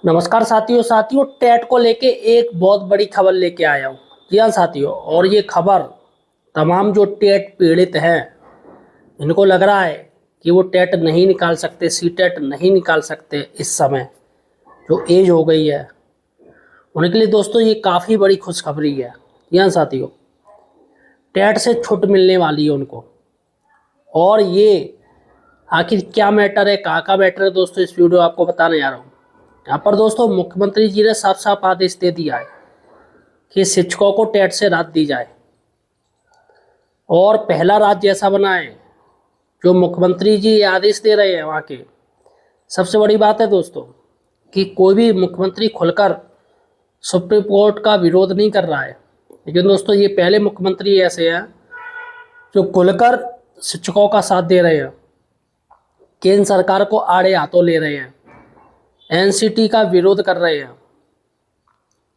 नमस्कार साथियों टेट को लेके एक बहुत बड़ी खबर लेके आया हूँ। जी हाँ साथियों, और ये खबर तमाम जो टेट पीड़ित हैं इनको लग रहा है कि वो टेट नहीं निकाल सकते, सी टेट नहीं निकाल सकते इस समय जो एज हो गई है उनके लिए दोस्तों ये काफ़ी बड़ी खुशखबरी है। जी हाँ साथियों, टेट से छूट मिलने वाली है उनको। और ये आखिर क्या मैटर है, कहाँ का मैटर है दोस्तों, इस वीडियो आपको बताने जा रहा हूँ। यहाँ पर दोस्तों मुख्यमंत्री जी ने साफ साफ आदेश दे दिया है कि शिक्षकों को टेट से राहत दी जाए। और पहला राज्य ऐसा बना है जो मुख्यमंत्री जी ये आदेश दे रहे हैं वहाँ के। सबसे बड़ी बात है दोस्तों कि कोई भी मुख्यमंत्री खुलकर सुप्रीम कोर्ट का विरोध नहीं कर रहा है, लेकिन दोस्तों ये पहले मुख्यमंत्री ऐसे हैं जो खुलकर शिक्षकों का साथ दे रहे हैं, केंद्र सरकार को आड़े हाथों ले रहे हैं, एनसीटी का विरोध कर रहे हैं।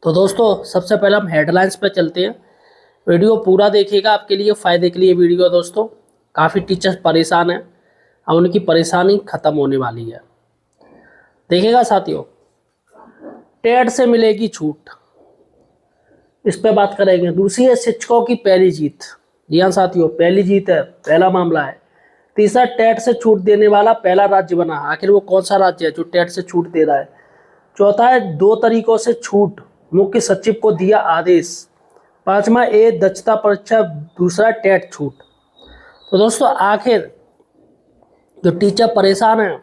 तो दोस्तों सबसे पहले हम हेडलाइंस पे चलते हैं। वीडियो पूरा देखिएगा, आपके लिए फ़ायदे के लिए वीडियो है दोस्तों। काफ़ी टीचर्स परेशान हैं, अब उनकी परेशानी ख़त्म होने वाली है। देखिएगा साथियों, टेट से मिलेगी छूट, इस पे बात करेंगे। दूसरी है शिक्षकों की पहली जीत। जी हाँ साथियों, पहली जीत है, पहला मामला है। तीसरा, टेट से छूट देने वाला पहला राज्य बना। आखिर वो कौन सा राज्य है जो टेट से छूट दे रहा है? चौथा है 2 तरीकों से छूट, मुख्य सचिव को दिया आदेश। पांचवा ए दक्षता परीक्षा, दूसरा टेट छूट। तो दोस्तों आखिर जो टीचर परेशान हैं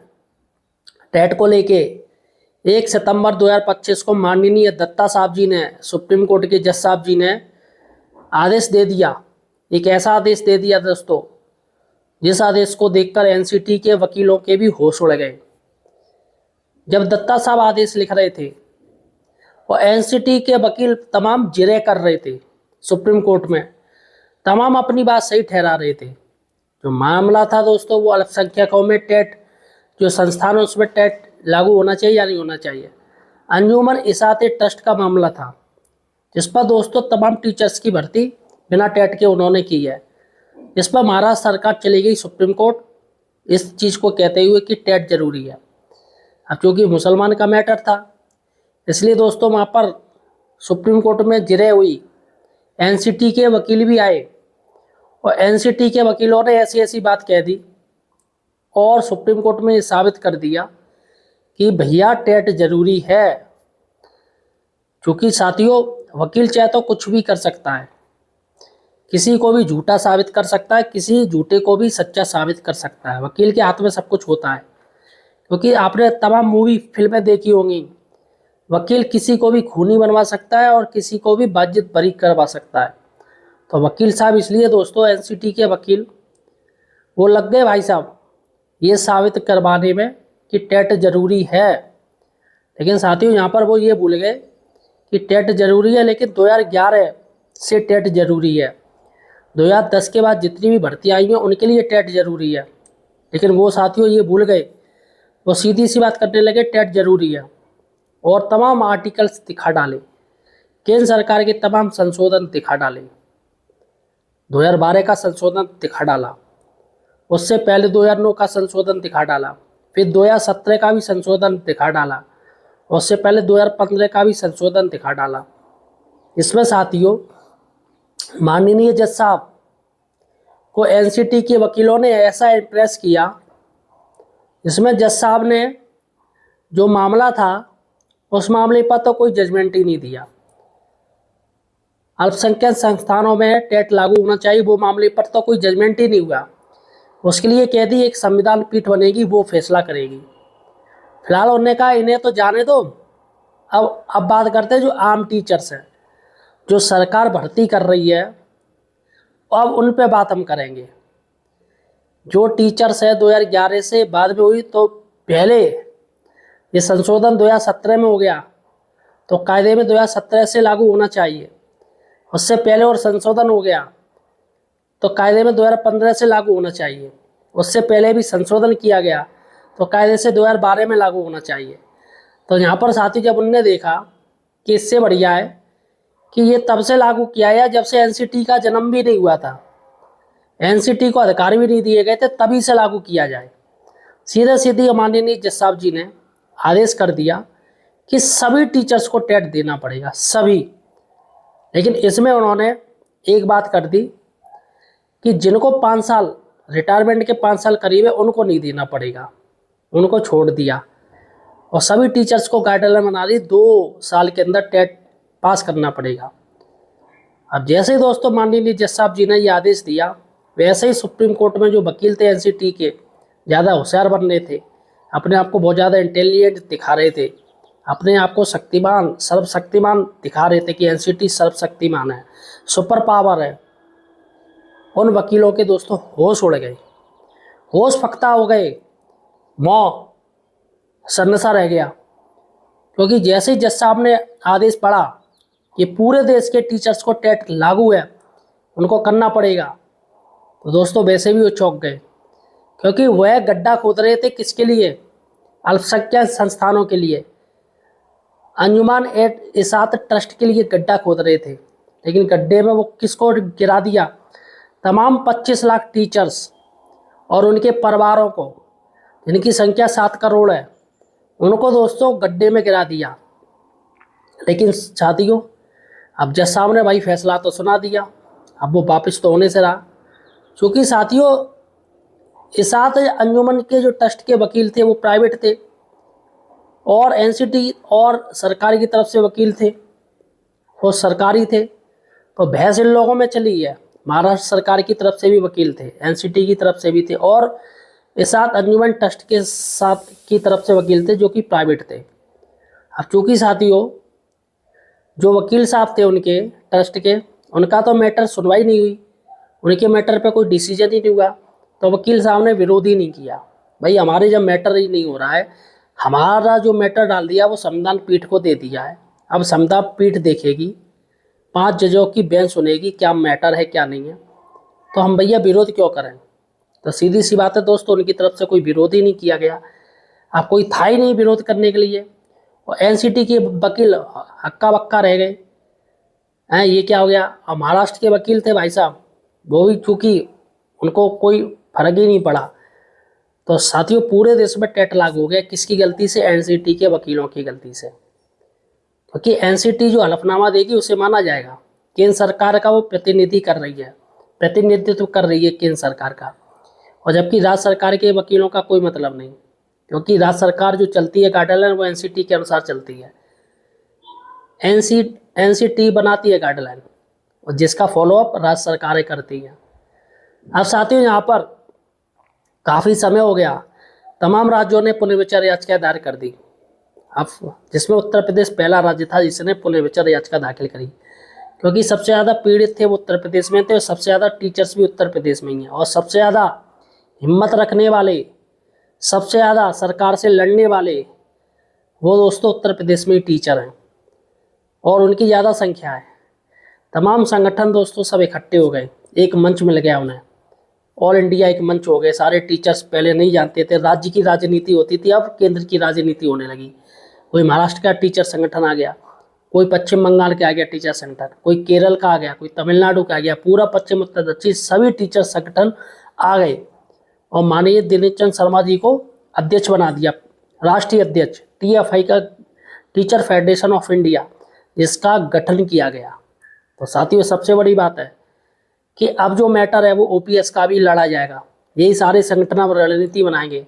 टेट को लेके, 1 सितंबर 2025 को माननीय दत्ता साहब जी ने, सुप्रीम कोर्ट के जज साहब जी ने आदेश दे दिया। एक ऐसा आदेश दे दिया दोस्तों जिस आदेश को देखकर एनसीटी के वकीलों के भी होश उड़ गए। जब दत्ता साहब आदेश लिख रहे थे और एनसीटी के वकील तमाम जिरह कर रहे थे सुप्रीम कोर्ट में, तमाम अपनी बात सही ठहरा रहे थे। जो मामला था दोस्तों वो अल्पसंख्यकों में टेट जो संस्थान है उसमें टेट लागू होना चाहिए या नहीं होना चाहिए। अंजुमन इसाते ट्रस्ट का मामला था जिस पर दोस्तों तमाम टीचर्स की भर्ती बिना टेट के उन्होंने की है। इस पर महाराष्ट्र सरकार चली गई सुप्रीम कोर्ट, इस चीज़ को कहते हुए कि टेट जरूरी है। अब क्योंकि मुसलमान का मैटर था इसलिए दोस्तों वहाँ पर सुप्रीम कोर्ट में जिरह हुई। एनसीटी के वकील भी आए और एनसीटी के वकीलों ने ऐसी ऐसी बात कह दी और सुप्रीम कोर्ट में साबित कर दिया कि भैया टेट जरूरी है। क्योंकि साथियों वकील चाहे तो कुछ भी कर सकता है, किसी को भी झूठा साबित कर सकता है, किसी झूठे को भी सच्चा साबित कर सकता है। वकील के हाथ में सब कुछ होता है। क्योंकि आपने तमाम मूवी फिल्में देखी होंगी, वकील किसी को भी खूनी बनवा सकता है और किसी को भी बाजित बरी करवा सकता है। तो वकील साहब इसलिए दोस्तों एनसीटी के वकील वो लग गए भाई साहब ये साबित करवाने में कि टेट जरूरी है। लेकिन साथियों यहाँ पर वो ये भूल गए कि टेट जरूरी है, लेकिन 2011 से टेट जरूरी है। 2010 के बाद जितनी भी भर्ती आई हैं उनके लिए टेट जरूरी है। लेकिन वो साथियों ये भूल गए, वो सीधी सी बात करने लगे टेट जरूरी है और तमाम आर्टिकल्स दिखा डाले, केंद्र सरकार के तमाम संशोधन दिखा डाले। 2012 का संशोधन दिखा डाला, उससे पहले 2009 का संशोधन दिखा डाला, फिर 2017 का भी संशोधन दिखा डाला, उससे पहले 2015 का भी संशोधन दिखा डाला। इसमें साथियों माननीय जज साहब को एनसीटी के वकीलों ने ऐसा इम्प्रेस किया, इसमें जज साहब ने जो मामला था उस मामले पर तो कोई जजमेंट ही नहीं दिया। अल्पसंख्यक संस्थानों में टेट लागू होना चाहिए वो मामले पर तो कोई जजमेंट ही नहीं हुआ। उसके लिए कह दी एक संविधान पीठ बनेगी, वो फैसला करेगी। फिलहाल उन्होंने कहा इन्हें तो जाने दो, अब बात करते हैं जो आम टीचर्स हैं जो सरकार भर्ती कर रही है, अब उन पे बात हम करेंगे। जो टीचर्स है 2011 से बाद में हुई, तो पहले ये संशोधन 2017 में हो गया तो कायदे में 2017 से लागू होना चाहिए। उससे पहले और संशोधन हो गया तो कायदे में 2015 से लागू होना चाहिए। उससे पहले भी संशोधन किया गया तो कायदे से 2012 में लागू होना चाहिए। तो यहाँ पर साथी जब उनने देखा कि इससे बढ़िया है कि ये तब से लागू किया है जब से एनसीटी का जन्म भी नहीं हुआ था, एनसीटी को अधिकार भी नहीं दिए गए थे, तभी से लागू किया जाए। सीधे सीधे माननीय जज साहब जी ने आदेश कर दिया कि सभी टीचर्स को टेट देना पड़ेगा, सभी। लेकिन इसमें उन्होंने एक बात कर दी कि जिनको 5 साल रिटायरमेंट के 5 साल करीब है उनको नहीं देना पड़ेगा, उनको छोड़ दिया। और सभी टीचर्स को गाइडलाइन बना दी 2 साल के अंदर टेट पास करना पड़ेगा। अब जैसे ही दोस्तों माननीय जज साहब जी ने ये आदेश दिया, वैसे ही सुप्रीम कोर्ट में जो वकील थे एनसीटी के, ज़्यादा होशियार बन रहे थे, अपने आप को बहुत ज़्यादा इंटेलिजेंट दिखा रहे थे, अपने आप को शक्तिमान सर्वशक्तिमान दिखा रहे थे कि एनसीटी सर्वशक्तिमान है, सुपर पावर है। उन वकीलों के दोस्तों होश उड़ गए, होश फख्ता हो गए, मौत सन्नाटा रह गया। क्योंकि जैसे ही जज साहब ने आदेश पढ़ा कि पूरे देश के टीचर्स को टेट लागू है, उनको करना पड़ेगा, तो दोस्तों वैसे भी वो चौंक गए। क्योंकि वह गड्ढा खोद रहे थे किसके लिए? अल्पसंख्यक संस्थानों के लिए, अंजुमन इसात ट्रस्ट के लिए गड्ढा खोद रहे थे। लेकिन गड्ढे में वो किसको गिरा दिया? तमाम 25 लाख टीचर्स और उनके परिवारों को, जिनकी संख्या 7 करोड़ है, उनको दोस्तों गड्ढे में गिरा दिया। लेकिन साथियों, अब जज साहब ने भाई फैसला तो सुना दिया, अब वो वापस तो होने से रहा। क्योंकि साथियों, इसात अंजुमन के जो ट्रस्ट के वकील थे वो प्राइवेट थे, और एनसीटी और सरकार की तरफ से वकील थे वो सरकारी थे। तो बहस इन लोगों में चली है। महाराष्ट्र सरकार की तरफ से भी वकील थे, एनसीटी की तरफ से भी थे, और इसात अंजुमन ट्रस्ट के साथ की तरफ से वकील थे जो कि प्राइवेट थे। अब चूँकि साथियों, जो वकील साहब थे उनके ट्रस्ट के, उनका तो मैटर सुनवाई नहीं हुई, उनके मैटर पे कोई डिसीजन ही नहीं हुआ। तो वकील साहब ने विरोध ही नहीं किया, भाई हमारे जब मैटर ही नहीं हो रहा है, हमारा जो मैटर डाल दिया वो संविधान पीठ को दे दिया है, अब संविधान पीठ देखेगी, 5 जजों की बेंच सुनेगी क्या मैटर है क्या नहीं है, तो हम भैया विरोध क्यों करें। तो सीधी सी बात है दोस्तों, उनकी तरफ से कोई विरोध ही नहीं किया गया। अब कोई था ही नहीं विरोध करने के लिए, और एनसीटी के वकील हक्का बक्का रह गए हैं, ये क्या हो गया। और महाराष्ट्र के वकील थे भाई साहब, वो भी चूँकि उनको कोई फर्क ही नहीं पड़ा। तो साथियों, पूरे देश में टेट लागू हो गया, किसकी गलती से? एनसीटी के वकीलों की गलती से। क्योंकि एनसीटी जो हलफनामा देगी उसे माना जाएगा, केंद्र सरकार का वो प्रतिनिधित्व कर रही है केंद्र सरकार का, और जबकि राज्य सरकार के वकीलों का कोई मतलब नहीं। क्योंकि राज्य सरकार जो चलती है गाइडलाइन वो एनसीटी के अनुसार चलती है, एनसीटी बनाती है गाइडलाइन, और जिसका फॉलोअप राज्य सरकारें करती हैं। अब साथियों, यहाँ पर काफ़ी समय हो गया, तमाम राज्यों ने पुनर्विचार याचिका दायर कर दी। अब जिसमें उत्तर प्रदेश पहला राज्य था जिसने पुनर्विचार याचिका दाखिल करी, क्योंकि सबसे ज़्यादा पीड़ित थे वो उत्तर प्रदेश में थे, और सबसे ज़्यादा टीचर्स भी उत्तर प्रदेश में ही हैं, और सबसे ज़्यादा हिम्मत रखने वाले, सबसे ज़्यादा सरकार से लड़ने वाले वो दोस्तों उत्तर प्रदेश में ही टीचर हैं, और उनकी ज़्यादा संख्या है। तमाम संगठन दोस्तों सब इकट्ठे हो गए, एक मंच मिल गया उन्हें, ऑल इंडिया एक मंच हो गए। सारे टीचर्स पहले नहीं जानते थे, राज्य की राजनीति होती थी, अब केंद्र की राजनीति होने लगी। कोई महाराष्ट्र का टीचर संगठन आ गया, कोई पश्चिम बंगाल का आ गया टीचर संगठन, कोई केरल का आ गया, कोई तमिलनाडु का आ गया, पूरा पश्चिम उत्तर दक्षिण सभी टीचर संगठन आ गए, और माननीय दिनेश चंद्र शर्मा जी को अध्यक्ष बना दिया, राष्ट्रीय अध्यक्ष टीएफआई का, टीचर फेडरेशन ऑफ इंडिया, जिसका गठन किया गया। तो साथियों, सबसे बड़ी बात है कि अब जो मैटर है वो ओपीएस का भी लड़ा जाएगा, यही सारे संगठन अब रणनीति बनाएंगे।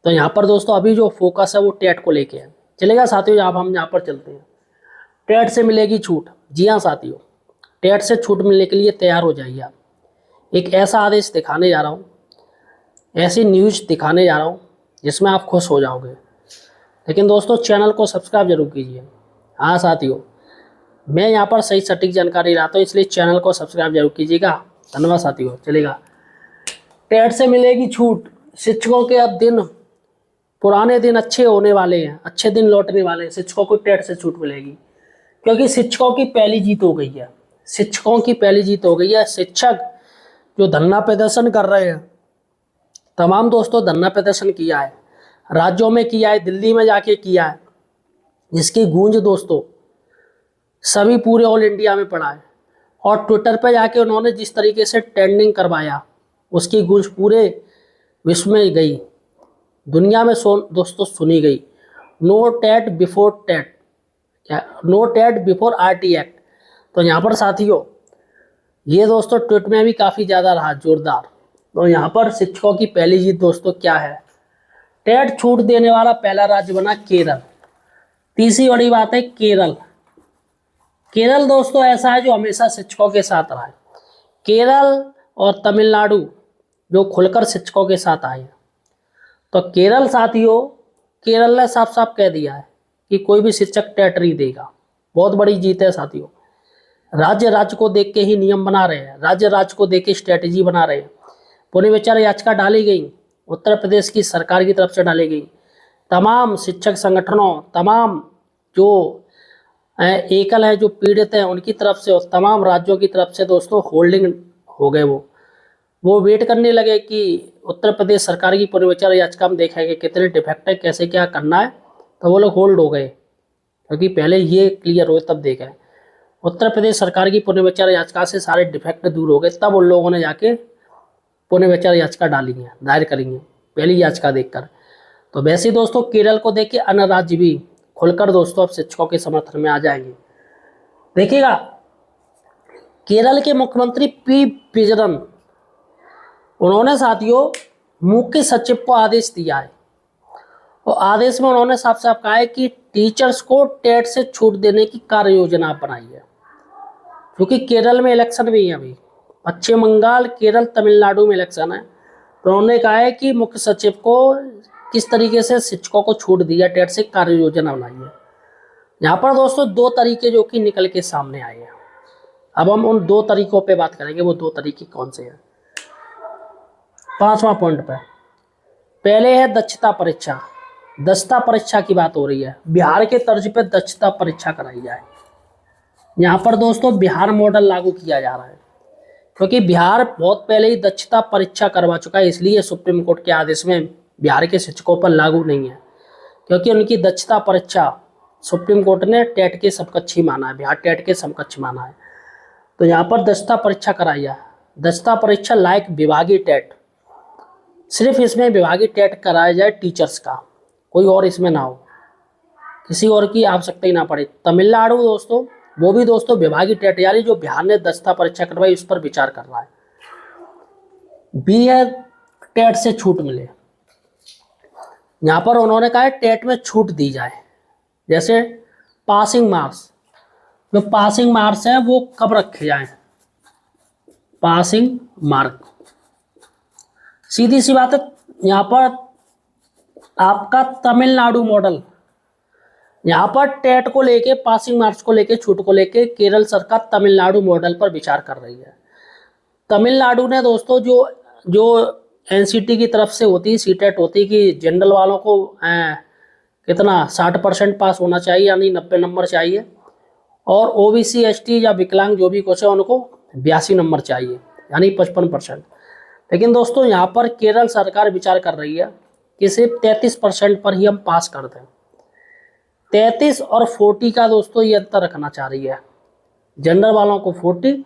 तो यहाँ पर दोस्तों अभी जो फोकस है वो टेट को लेके है। चलेगा साथियों, अब हम यहाँ पर चलते हैं, टेट से मिलेगी छूट। जी हाँ साथियों, टेट से छूट मिलने के लिए तैयार हो जाइए आप। एक ऐसा आदेश दिखाने जा रहा हूँ, ऐसी न्यूज़ दिखाने जा रहा हूँ जिसमें आप खुश हो जाओगे। लेकिन दोस्तों चैनल को सब्सक्राइब जरूर कीजिए। हाँ साथियों, मैं यहाँ पर सही सटीक जानकारी लाता हूँ, इसलिए चैनल को सब्सक्राइब जरूर कीजिएगा। धन्यवाद साथियों। चलेगा, टेट से मिलेगी छूट। शिक्षकों के अब दिन, पुराने दिन अच्छे होने वाले हैं, अच्छे दिन लौटने वाले हैं। शिक्षकों को टेट से छूट मिलेगी, क्योंकि शिक्षकों की पहली जीत हो गई है। शिक्षकों की पहली जीत हो गई है। शिक्षक जो धरना प्रदर्शन कर रहे हैं, तमाम दोस्तों धरना प्रदर्शन किया है, राज्यों में किया है, दिल्ली में जाके किया है, जिसकी गूंज दोस्तों सभी पूरे ऑल इंडिया में पड़ा है। और ट्विटर पर जाके उन्होंने जिस तरीके से ट्रेंडिंग करवाया, उसकी गूंज पूरे विश्व में गई, दुनिया में दोस्तों सुनी गई। नो टेट बिफोर टेट, क्या no TET before RT act. तो यहाँ पर साथियों ये दोस्तों ट्वीट में भी काफ़ी ज़्यादा रहा जोरदार। तो यहाँ पर शिक्षकों की पहली जीत दोस्तों क्या है, टेट छूट देने वाला पहला राज्य बना केरल। तीसरी बड़ी बात है केरल। केरल दोस्तों ऐसा है जो हमेशा शिक्षकों के साथ रहा है। केरल और तमिलनाडु जो खुलकर शिक्षकों के साथ आए हैं। तो केरल साथियों, केरल ने साफ साफ कह दिया है कि कोई भी शिक्षक टेट नहीं देगा। बहुत बड़ी जीत है साथियों। राज्य को देख के ही नियम बना रहे हैं, राज्य को देख के स्ट्रेटेजी बना रहे हैं। पुनर्विचार याचिका डाली गई, उत्तर प्रदेश की सरकार की तरफ से डाली गई। तमाम शिक्षक संगठनों, तमाम जो एकल है, जो पीड़ित हैं, उनकी तरफ से और तमाम राज्यों की तरफ से दोस्तों होल्डिंग हो गए। वो वेट करने लगे कि उत्तर प्रदेश सरकार की पुनर्विचार याचिका में देखेंगे कितने डिफेक्ट है, कैसे क्या करना है। तो वो लोग होल्ड हो गए क्योंकि पहले ये क्लियर हुए तब देखें। उत्तर प्रदेश सरकार की पुनर्विचार याचिका से सारे डिफेक्ट दूर हो गए, तब उन लोगों ने जाके पुनर्विचार याचिका डाली है, दायर करेंगे पहली याचिका देखकर। तो वैसे दोस्तों केरल को देख के अन्य राज्य भी खुलकर दोस्तों अब शिक्षकों के समर्थन में आ जाएंगे। देखिएगा केरल के मुख्यमंत्री पी पिजरन, उन्होंने साथियों मुख्य सचिव को आदेश दिया है और आदेश में उन्होंने साफ साफ कहा है कि टीचर्स को टेट से छूट देने की कार्य योजना बनाई है। क्योंकि केरल में इलेक्शन भी है, अभी पश्चिम बंगाल, केरल, तमिलनाडु में इलेक्शन है। तो उन्होंने कहा है कि मुख्य सचिव को किस तरीके से शिक्षकों को छूट दिया, टेट से कार्य योजना बनाई है। यहाँ पर दोस्तों दो तरीके जो कि निकल के सामने आए हैं। अब हम उन दो तरीकों पे बात करेंगे, वो दो तरीके कौन से हैं। 5वां पॉइंट पे पहले है दक्षता परीक्षा। दक्षता परीक्षा की बात हो रही है, बिहार के तर्ज पे दक्षता परीक्षा कराई जाए। यहाँ पर दोस्तों बिहार मॉडल लागू किया जा रहा है क्योंकि बिहार बहुत पहले ही दक्षता परीक्षा करवा चुका है, इसलिए सुप्रीम कोर्ट के आदेश में बिहार के शिक्षकों पर लागू नहीं है क्योंकि उनकी दक्षता परीक्षा सुप्रीम कोर्ट ने टेट के समकक्ष ही माना है, बिहार टेट के समकक्ष माना है। तो यहाँ पर दक्षता परीक्षा कराई जाए। दक्षता परीक्षा लायक विभागीय टेट, सिर्फ इसमें विभागीय टेट कराया जाए टीचर्स का, कोई और इसमें ना हो, किसी और की आवश्यकता ही ना पड़े। तमिलनाडु दोस्तों वो भी दोस्तों विभागीय टेट, यानी जो बिहार ने दक्षता परीक्षा करवाई उस पर विचार कर रहा है। बी है टेट से छूट मिले। यहाँ पर उन्होंने कहा है टेट में छूट दी जाए, जैसे पासिंग मार्क्स, जो पासिंग मार्क्स हैं वो कब रखे जाएं, पासिंग मार्क। सीधी सी बात है, यहाँ पर आपका तमिलनाडु मॉडल, यहाँ पर टेट को लेके, पासिंग मार्क्स को लेके, छूट को लेके केरल सरकार तमिलनाडु मॉडल पर विचार कर रही है। तमिलनाडु ने दोस्तों जो एनसीटी की तरफ से होती, सीटेट होती कि जनरल वालों को कितना 60% पास होना चाहिए, यानी 90 नंबर चाहिए, और ओबीसी, एसटी या विकलांग जो भी कुछ है उनको 82 नंबर चाहिए, यानी 55%। लेकिन दोस्तों यहाँ पर केरल सरकार विचार कर रही है कि सिर्फ 33% पर ही हम पास कर दें। 33 और 40 का दोस्तों ये अंतर रखना चाह रही है। जनरल वालों को 40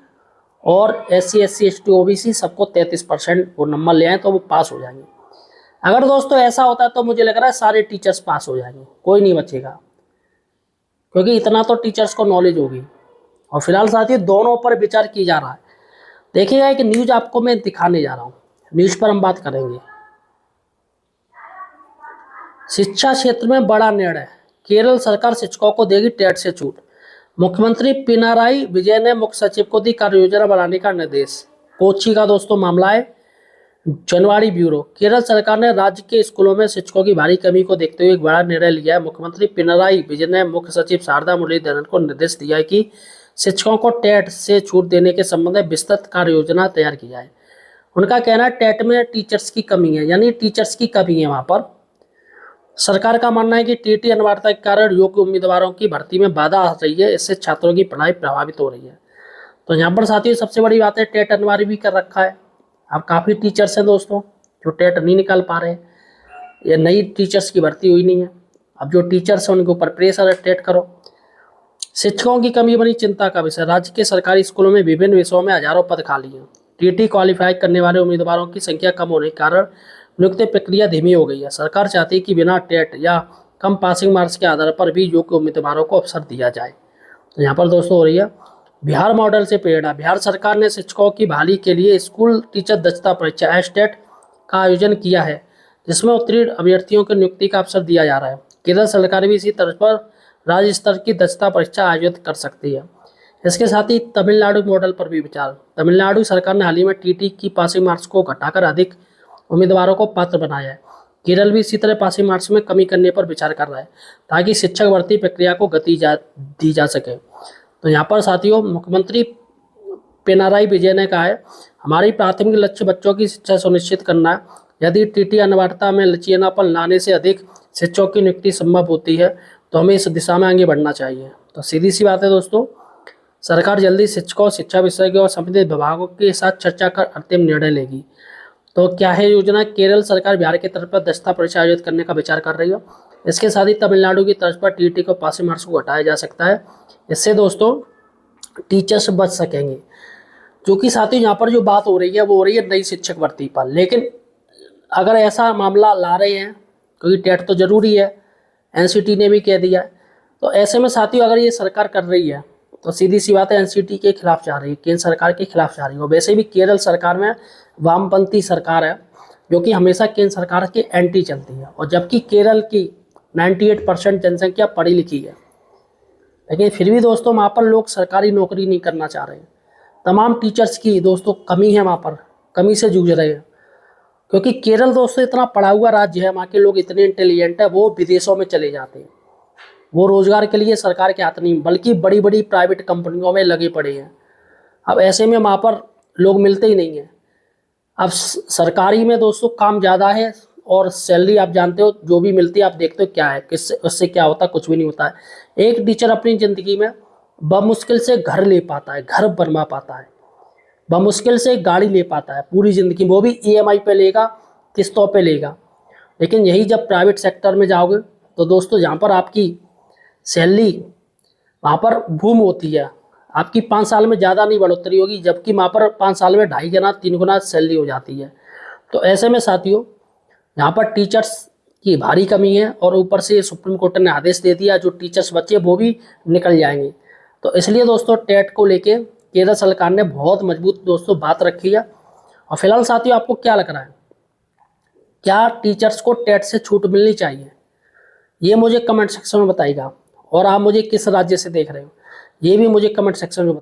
और SC, SC, ST, OBC सबको 33% वो नंबर ले आए तो वो पास हो जाएंगे। अगर दोस्तों ऐसा होता है तो मुझे लग रहा है सारे टीचर्स पास हो जाएंगे, कोई नहीं बचेगा, क्योंकि इतना तो टीचर्स को नॉलेज होगी। और फिलहाल साथियों दोनों पर विचार किया जा रहा है। देखिएगा एक न्यूज आपको मैं दिखाने जा रहा हूँ, न्यूज पर हम बात करेंगे। शिक्षा क्षेत्र में बड़ा निर्णय, केरल सरकार शिक्षकों को देगी टेट से छूट। मुख्यमंत्री पिनाराई विजय ने मुख्य सचिव को दी कार्य योजना बनाने का निर्देश। कोच्चि का दोस्तों मामला है, जनवाड़ी ब्यूरो। केरल सरकार ने राज्य के स्कूलों में शिक्षकों की भारी कमी को देखते हुए एक बड़ा निर्णय लिया है। मुख्यमंत्री पिनाराई विजय ने मुख्य सचिव शारदा मुरलीधरन को निर्देश दिया है कि शिक्षकों को टेट से छूट देने के संबंध में विस्तृत कार्य योजना तैयार की जाए। उनका कहना है टेट में टीचर्स की कमी है, यानी टीचर्स की कमी है वहाँ पर। सरकार का मानना है कि टीटी अनिवार्यता के कारण योग्य उम्मीदवारों की भर्ती में बाधा आ रही है, इससे छात्रों की पढ़ाई प्रभावित हो रही है। तो यहाँ पर साथियों सबसे बड़ी बात है टेट अनिवार्य भी कर रखा है। अब काफ़ी टीचर्स हैं दोस्तों जो टेट नहीं निकाल पा रहे हैं, ये नई टीचर्स की भर्ती हुई नहीं है। अब जो टीचर्स हैं उनके ऊपर प्रेशर है, टेट करो। शिक्षकों की कमी बनी चिंता का विषय। राज्य के सरकारी स्कूलों में विभिन्न विषयों में हजारों पद खाली हैं। टीटी क्वालिफाई करने वाले उम्मीदवारों की संख्या कम होने के कारण नियुक्ति प्रक्रिया धीमी हो गई है। सरकार चाहती है कि बिना टेट या कम पासिंग मार्क्स के आधार पर भी योग्य उम्मीदवारों को अवसर दिया जाए। तो यहाँ पर दोस्तों हो रही है बिहार मॉडल से प्रेरणा। बिहार सरकार ने शिक्षकों की बहाली के लिए स्कूल टीचर दक्षता परीक्षा एस्टेट का आयोजन किया है, जिसमें उत्तीर्ण अभ्यर्थियों की नियुक्ति का अवसर दिया जा रहा है। केरल सरकार भी इसी तर्ज पर राज्य स्तर की दक्षता परीक्षा आयोजित कर सकती है। इसके साथ ही तमिलनाडु मॉडल पर भी विचार। तमिलनाडु सरकार ने हाल ही में टीटी की पासिंग मार्क्स को घटाकर अधिक उम्मीदवारों को पात्र बनाया है। केरल भी इसी तरह पासिंग मार्क्स में कमी करने पर विचार कर रहा है, ताकि शिक्षक भर्ती प्रक्रिया को गति दी जा सके। तो यहाँ पर साथियों मुख्यमंत्री पिनाराई विजयन ने कहा है, हमारी प्राथमिक लक्ष्य बच्चों की शिक्षा सुनिश्चित करना है। यदि टीटी अनिवार्यता में लचीलापन लाने से अधिक शिक्षकों की नियुक्ति संभव होती है तो हमें इस दिशा में आगे बढ़ना चाहिए। तो सीधी सी बात है दोस्तों, सरकार जल्दी शिक्षकों, शिक्षा विशेषज्ञों और संबंधित विभागों के साथ चर्चा कर अंतिम निर्णय लेगी। तो क्या है योजना? केरल सरकार बिहार की तरफ पर दक्षता परीक्षा आयोजित करने का विचार कर रही है। इसके साथ ही तमिलनाडु की तर्ज पर टीटी को पासिंग मार्क्स को घटाया जा सकता है। इससे दोस्तों टीचर्स बच सकेंगे। जो कि साथियों यहाँ पर जो बात हो रही है वो हो रही है नई शिक्षक भर्ती पर। लेकिन अगर ऐसा मामला ला रहे हैं, क्योंकि टेट तो जरूरी है, एनसीटी ने भी कह दिया है, तो ऐसे में साथियों अगर ये सरकार कर रही है तो सीधी सी बात है एनसीटी के खिलाफ जा रही है, केंद्र सरकार के खिलाफ जा रही है। वैसे भी केरल सरकार में वामपंथी सरकार है, जो कि हमेशा केंद्र सरकार के एंटी चलती है, और जबकि केरल की 98% जनसंख्या पढ़ी लिखी है, लेकिन फिर भी दोस्तों वहाँ पर लोग सरकारी नौकरी नहीं करना चाह रहे हैं। तमाम टीचर्स की दोस्तों कमी है, वहाँ पर कमी से जूझ रहे हैं, क्योंकि केरल दोस्तों इतना पढ़ा हुआ राज्य है, वहाँ के लोग इतने इंटेलिजेंट है, वो विदेशों में चले जाते हैं। वो रोजगार के लिए सरकार के हाथ नहीं बल्कि बड़ी बड़ी प्राइवेट कंपनियों में लगे पड़े हैं। अब ऐसे में वहाँ पर लोग मिलते ही नहीं हैं। अब सरकारी में दोस्तों काम ज़्यादा है और सैलरी आप जानते हो जो भी मिलती है, आप देखते हो क्या है, किससे उससे क्या होता है, कुछ भी नहीं होता है। एक टीचर अपनी ज़िंदगी में बमुश्किल से घर ले पाता है, घर बनवा पाता है, बमुश्किल से गाड़ी ले पाता है पूरी ज़िंदगी, वो भी ईएमआई पे लेगा, किस्तों पे लेगा। लेकिन यही जब प्राइवेट सेक्टर में जाओगे तो दोस्तों जहाँ पर आपकी सैलरी वहाँ पर बूम होती है, आपकी 5 साल में ज़्यादा नहीं बढ़ोतरी होगी, जबकि वहाँ पर 5 साल में 2.5 गुना 3 गुना सैलरी हो जाती है। तो ऐसे में साथियों यहाँ पर टीचर्स की भारी कमी है, और ऊपर से सुप्रीम कोर्ट ने आदेश दे दिया जो टीचर्स बच्चे वो भी निकल जाएंगे। तो इसलिए दोस्तों टेट को लेके केंद्र सरकार ने बहुत मजबूत दोस्तों बात रखी है। और फिलहाल साथियों आपको क्या लग रहा है, क्या टीचर्स को टेट से छूट मिलनी चाहिए? ये मुझे कमेंट सेक्शन में बताइएगा। और आप मुझे किस राज्य से देख रहे हो ये भी मुझे कमेंट सेक्शन में